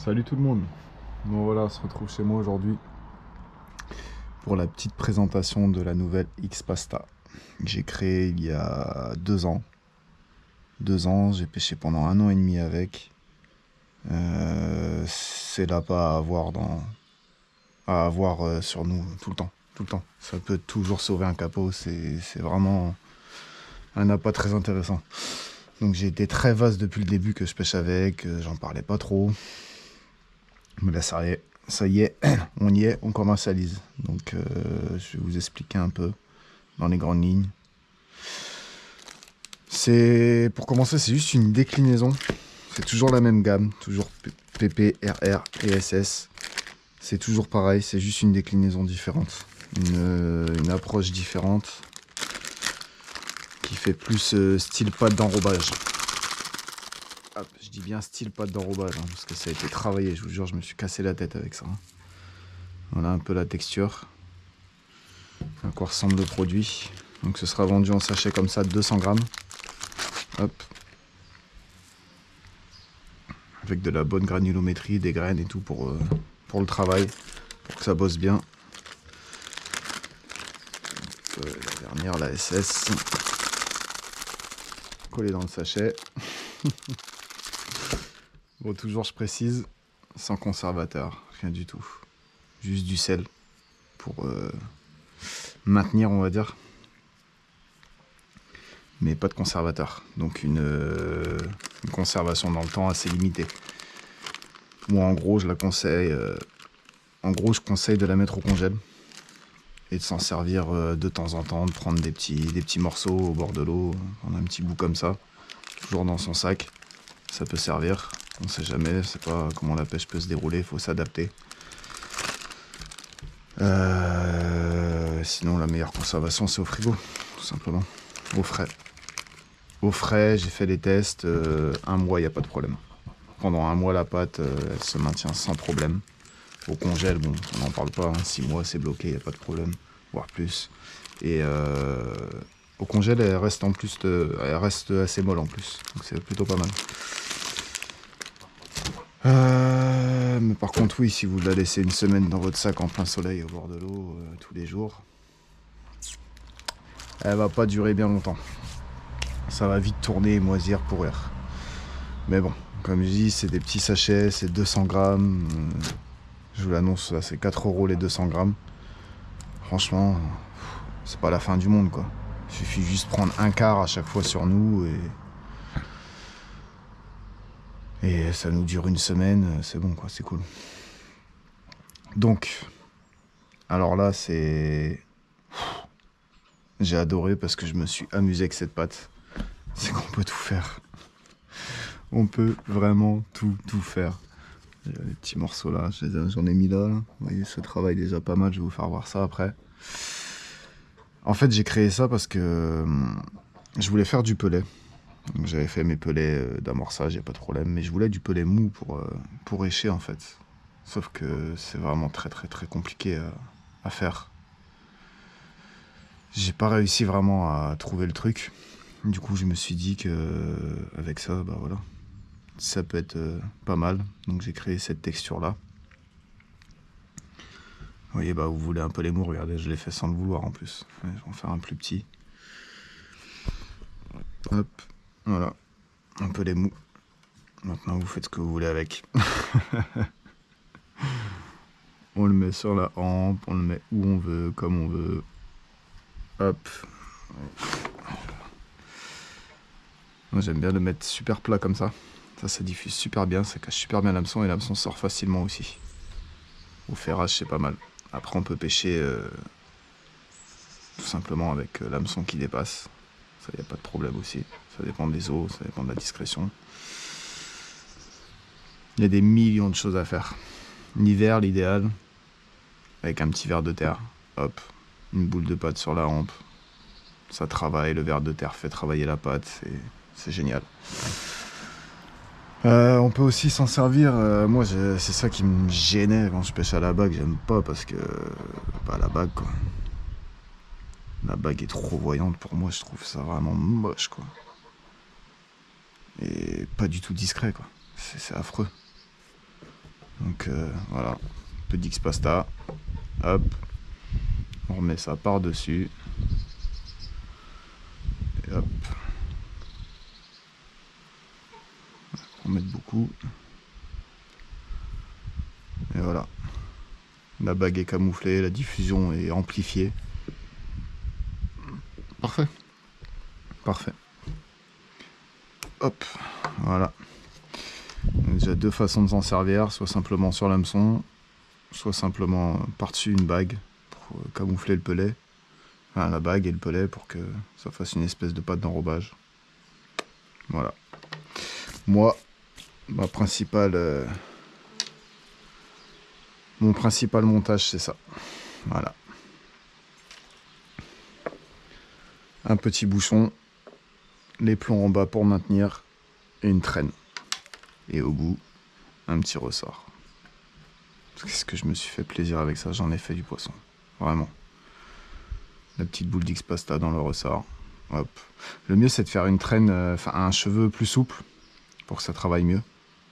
Salut tout le monde. Bon voilà, on se retrouve chez moi aujourd'hui pour la petite présentation de la nouvelle X-Pasta que j'ai créée il y a 2 ans. 2 ans, j'ai pêché pendant 1 an et demi avec. C'est l'appât à avoir sur nous tout le temps, tout le temps. Ça peut toujours sauver un capot, c'est vraiment un appât très intéressant. Donc j'ai été très vaste depuis le début que je pêche avec, j'en parlais pas trop. Mais là, ça y est, on y est, on commercialise. Donc, je vais vous expliquer un peu dans les grandes lignes. Pour commencer, c'est juste une déclinaison. C'est toujours la même gamme, toujours PP, RR et SS. C'est toujours pareil, c'est juste une déclinaison différente. Une approche différente qui fait plus style pâte d'enrobage. Hop, je dis bien style pâte d'enrobage, hein, parce que ça a été travaillé, je vous jure, je me suis cassé la tête avec ça. Voilà un peu la texture. À quoi ressemble le produit. Donc ce sera vendu en sachet comme ça, 200 grammes. Hop. Avec de la bonne granulométrie, des graines et tout pour le travail, pour que ça bosse bien. La dernière, la SS. Collée dans le sachet. Bon, toujours je précise, sans conservateur, rien du tout. Juste du sel pour maintenir, on va dire. Mais pas de conservateur. Donc une conservation dans le temps assez limitée. Moi, en gros, je la conseille. Je conseille de la mettre au congèle et de s'en servir de temps en temps, de prendre des petits morceaux au bord de l'eau, prendre un petit bout comme ça, toujours dans son sac. Ça peut servir. On sait jamais, c'est pas comment la pêche peut se dérouler, il faut s'adapter. Sinon, la meilleure conservation, c'est au frigo, tout simplement, au frais. Au frais, j'ai fait les tests, 1 mois, il n'y a pas de problème. Pendant 1 mois, la pâte, elle se maintient sans problème. Au congèle, bon, on n'en parle pas, 6 mois, c'est bloqué, il n'y a pas de problème, voire plus. Et au congèle, elle reste assez molle en plus, donc c'est plutôt pas mal. Mais par contre, oui, si vous la laissez une semaine dans votre sac en plein soleil au bord de l'eau, tous les jours, elle va pas durer bien longtemps. Ça va vite tourner et moisir, pourrir. Mais bon, comme je dis, c'est des petits sachets, c'est 200 grammes. Je vous l'annonce, là, c'est 4 € les 200 grammes. Franchement, c'est pas la fin du monde, quoi. Il suffit juste de prendre un quart à chaque fois sur nous et ça nous dure une semaine, c'est bon, quoi, c'est cool. Donc, alors là, j'ai adoré parce que je me suis amusé avec cette pâte. C'est qu'on peut tout faire. On peut vraiment tout faire. Les petits morceaux là, j'en ai mis là. Vous voyez, ça travaille déjà pas mal, je vais vous faire voir ça après. En fait, j'ai créé ça parce que je voulais faire du pelet. J'avais fait mes pelets d'amorçage, y a pas de problème, mais je voulais du pelet mou pour écher en fait. Sauf que c'est vraiment très compliqué à faire. J'ai pas réussi vraiment à trouver le truc. Du coup, je me suis dit que avec ça, bah voilà, ça peut être pas mal. Donc j'ai créé cette texture là. Vous voyez, bah vous voulez un peu les mous, regardez, je l'ai fait sans le vouloir en plus. Ouais, je vais en faire un plus petit. Hop, voilà, un peu les mous. Maintenant, vous faites ce que vous voulez avec. On le met sur la hampe, on le met où on veut, comme on veut. Hop. Moi, j'aime bien le mettre super plat comme ça. Ça diffuse super bien, ça cache super bien l'hameçon et l'hameçon sort facilement aussi. Au ferrage, c'est pas mal. Après, on peut pêcher tout simplement avec l'hameçon qui dépasse. Ça, y a pas de problème aussi. Ça dépend des eaux, ça dépend de la discrétion. Il y a des millions de choses à faire. L'hiver, l'idéal, avec un petit verre de terre. Hop, une boule de pâte sur la hampe. Ça travaille, le verre de terre fait travailler la pâte, c'est génial. On peut aussi s'en servir. Moi, c'est ça qui me gênait quand je pêche à la bague. J'aime pas parce que la bague, quoi. La bague est trop voyante pour moi. Je trouve ça vraiment moche, quoi. Et pas du tout discret, quoi. C'est affreux. Donc voilà, peu d'X-Pasta, hop, on remet ça par-dessus, et hop, on met beaucoup, et voilà, la bague est camouflée, la diffusion est amplifiée, parfait, parfait, hop, voilà. Donc déjà deux façons de s'en servir, soit simplement sur l'hameçon, soit simplement par-dessus une bague pour camoufler le pelet, enfin la bague et le pelet pour que ça fasse une espèce de pâte d'enrobage. Voilà. Moi, mon principal montage, c'est ça. Voilà. Un petit bouchon, les plombs en bas pour maintenir et une traîne. Et au bout, un petit ressort. Qu'est-ce que je me suis fait plaisir avec ça, j'en ai fait du poisson. Vraiment. La petite boule d'X-Pasta dans le ressort. Hop. Le mieux, c'est de faire une traîne, un cheveu plus souple pour que ça travaille mieux.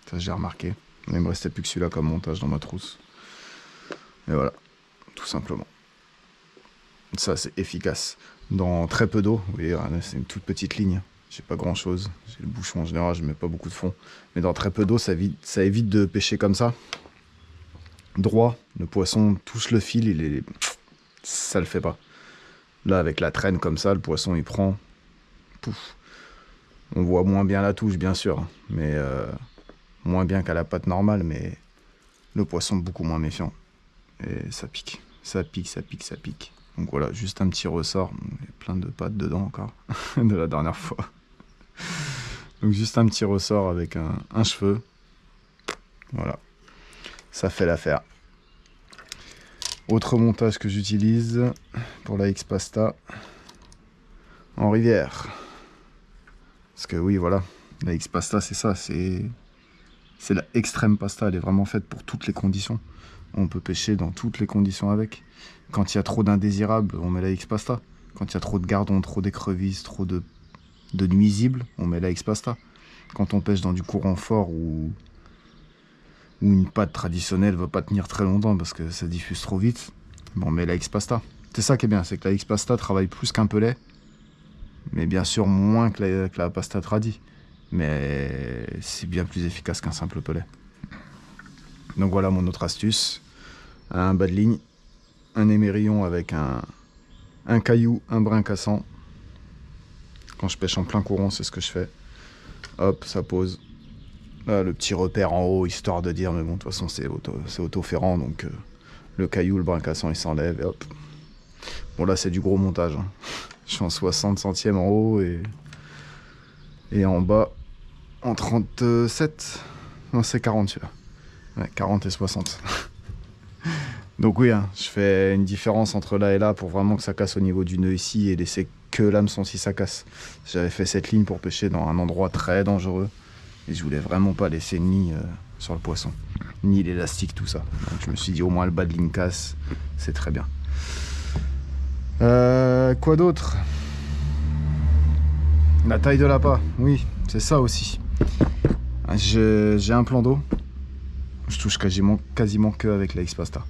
Ça, j'ai remarqué. Il me restait plus que celui-là comme montage dans ma trousse. Et voilà, tout simplement. Ça, c'est efficace. Dans très peu d'eau, vous voyez, c'est une toute petite ligne. J'ai pas grand-chose. J'ai le bouchon en général, je mets pas beaucoup de fond. Mais dans très peu d'eau, ça évite de pêcher comme ça. Droit, le poisson touche le fil, ça le fait pas. Là, avec la traîne comme ça, le poisson, il prend. Pouf. On voit moins bien la touche, bien sûr. Mais moins bien qu'à la pâte normale, mais le poisson beaucoup moins méfiant. Et ça pique. Ça pique, ça pique, ça pique. Donc voilà, juste un petit ressort. Il y a plein de pâtes dedans encore, de la dernière fois. Donc juste un petit ressort avec un cheveu. Voilà. Ça fait l'affaire. Autre montage que j'utilise pour la X-Pasta en rivière. Parce que oui, voilà, la X-Pasta, c'est ça, c'est la extrême pasta. Elle est vraiment faite pour toutes les conditions. On peut pêcher dans toutes les conditions avec. Quand il y a trop d'indésirables, on met la X-Pasta. Quand il y a trop de gardons, trop d'écrevisses, trop de nuisibles, on met la X-Pasta. Quand on pêche dans du courant fort où une pâte traditionnelle ne va pas tenir très longtemps parce que ça diffuse trop vite, on met la X-Pasta. C'est ça qui est bien, c'est que la X-Pasta travaille plus qu'un pelet, mais bien sûr moins que la pasta tradi. Mais c'est bien plus efficace qu'un simple pelet. Donc voilà mon autre astuce. Un bas de ligne, un émerillon avec un caillou, un brin cassant. Quand je pêche en plein courant, c'est ce que je fais. Hop, ça pose. Là, le petit repère en haut, histoire de dire, mais bon, de toute façon, c'est auto-ferrant, donc le caillou, le brin cassant, il s'enlève, et hop. Bon, là, c'est du gros montage. Hein. Je suis en 60 centièmes en haut, et en bas, en 37. Non, c'est 40, celui-là. Ouais, 40 et 60. Donc oui, hein, je fais une différence entre là et là pour vraiment que ça casse au niveau du nœud ici et laisser que l'hameçon si ça casse. J'avais fait cette ligne pour pêcher dans un endroit très dangereux et je voulais vraiment pas laisser une ligne sur le poisson, ni l'élastique, tout ça. Donc je me suis dit au moins le bas de ligne casse, c'est très bien. Quoi d'autre? La taille de l'appât, oui, c'est ça aussi. J'ai un plan d'eau, je touche quasiment que avec la X-Pasta.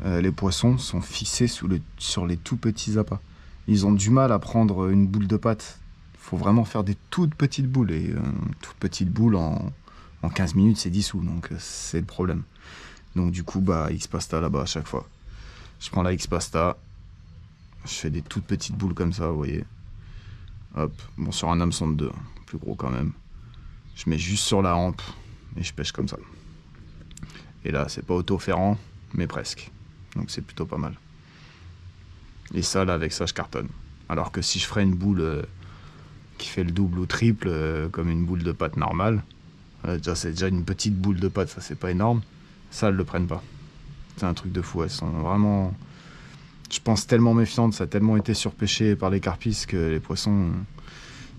Les poissons sont fixés sur les tout petits appâts. Ils ont du mal à prendre une boule de pâte. Il faut vraiment faire des toutes petites boules. Et toute petite boule en 15 minutes, c'est dissous. Donc c'est le problème. Donc du coup, X-Pasta là-bas à chaque fois. Je prends la X-Pasta. Je fais des toutes petites boules comme ça, vous voyez. Hop. Bon, sur un hameçon de 2. Plus gros quand même. Je mets juste sur la hampe. Et je pêche comme ça. Et là, c'est pas auto-ferrant, mais presque. Donc c'est plutôt pas mal. Et ça, là, avec ça, je cartonne. Alors que si je ferais une boule qui fait le double ou triple, comme une boule de pâte normale, c'est déjà une petite boule de pâte, ça c'est pas énorme, ça, elles le prennent pas. C'est un truc de fou, elles sont vraiment, je pense, tellement méfiantes, ça a tellement été surpêché par les carpisses que les poissons,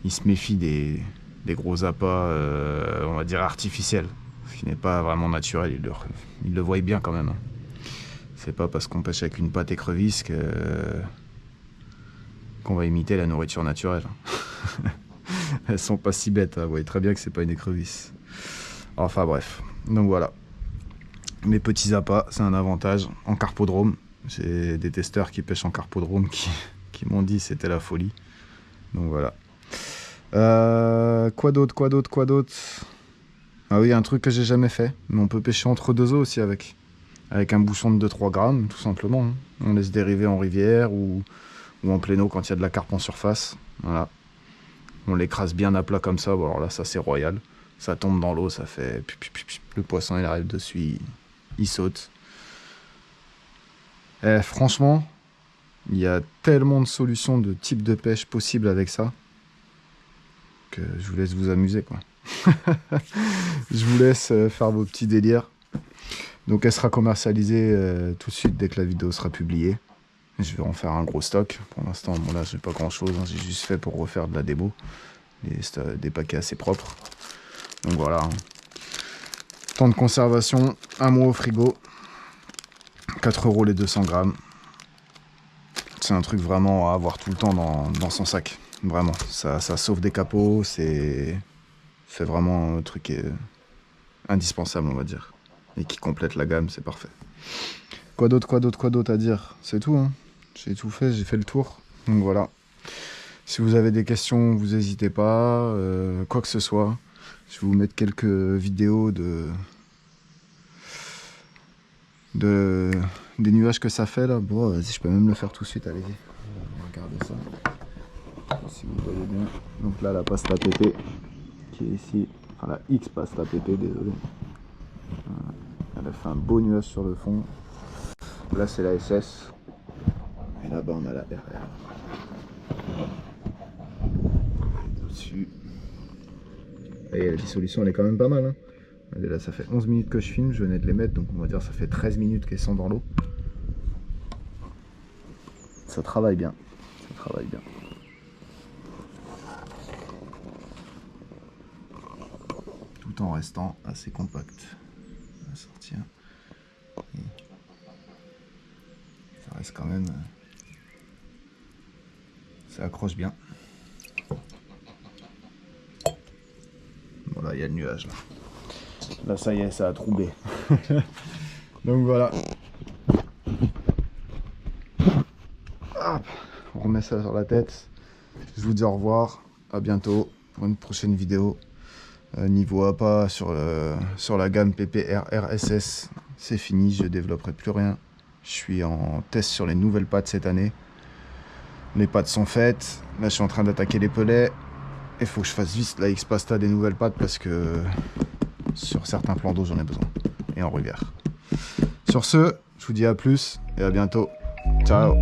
ils se méfient des gros appâts, on va dire artificiels, ce qui n'est pas vraiment naturel, ils le voient bien quand même. Hein. C'est pas parce qu'on pêche avec une pâte écrevisse qu'on va imiter la nourriture naturelle. Elles sont pas si bêtes, hein. Vous voyez très bien que c'est pas une écrevisse. Enfin bref, donc voilà. mes petits appâts, c'est un avantage en carpodrome. J'ai des testeurs qui pêchent en carpodrome qui m'ont dit c'était la folie. Donc voilà. Quoi d'autre? Ah oui, un truc que j'ai jamais fait, mais on peut pêcher entre deux eaux aussi avec un bouchon de 2-3 grammes, tout simplement. On laisse dériver en rivière ou en plein eau quand il y a de la carpe en surface. Voilà. On l'écrase bien à plat comme ça. Bon, alors là, ça c'est royal. Ça tombe dans l'eau, ça fait... Le poisson, il arrive dessus, il saute. Et franchement, il y a tellement de solutions de type de pêche possibles avec ça que je vous laisse vous amuser, quoi. Je vous laisse faire vos petits délires. Donc elle sera commercialisée tout de suite dès que la vidéo sera publiée. Je vais en faire un gros stock. Pour l'instant, bon là, j'ai pas grand chose. Hein. J'ai juste fait pour refaire de la démo. Des paquets assez propres. Donc voilà. Hein. Temps de conservation, un mois au frigo. 4 € les 200 grammes. C'est un truc vraiment à avoir tout le temps dans son sac. Vraiment. Ça sauve des capots. C'est vraiment un truc indispensable, on va dire. Et qui complète la gamme, c'est parfait. Quoi d'autre à dire? C'est tout, hein. J'ai tout fait, j'ai fait le tour. Donc voilà. Si vous avez des questions, vous n'hésitez pas. Quoi que ce soit. Je vais vous mettre quelques vidéos des nuages que ça fait là. Bon, vas-y, je peux même le faire tout de suite, allez-y. Regardez ça. Si vous voyez bien. Donc là, la pasta PP qui est ici. Enfin, la X pasta PP, désolé. Voilà. Elle a fait un beau nuage sur le fond. Là, c'est la SS. Et là-bas, on a la RR. Et dessus. Et la dissolution, elle est quand même pas mal. Hein. Là, ça fait 11 minutes que je filme. Je venais de les mettre. Donc, on va dire ça fait 13 minutes qu'elles sont dans l'eau. Ça travaille bien. Ça travaille bien. Tout en restant assez compact. On va sortir. Et ça reste quand même... Ça accroche bien. Voilà, il y a le nuage là. Là, ça y est, ça a troublé. Donc voilà. Hop, on remet ça sur la tête. Je vous dis au revoir. À bientôt pour une prochaine vidéo. Niveau appât sur la gamme PPRRSS, c'est fini. Je développerai plus rien. Je suis en test sur les nouvelles pattes cette année. Les pattes sont faites. Là, je suis en train d'attaquer les pelets. Il faut que je fasse vite la X-Pasta des nouvelles pattes parce que sur certains plans d'eau, j'en ai besoin. Et en rivière. Sur ce, je vous dis à plus et à bientôt. Ciao!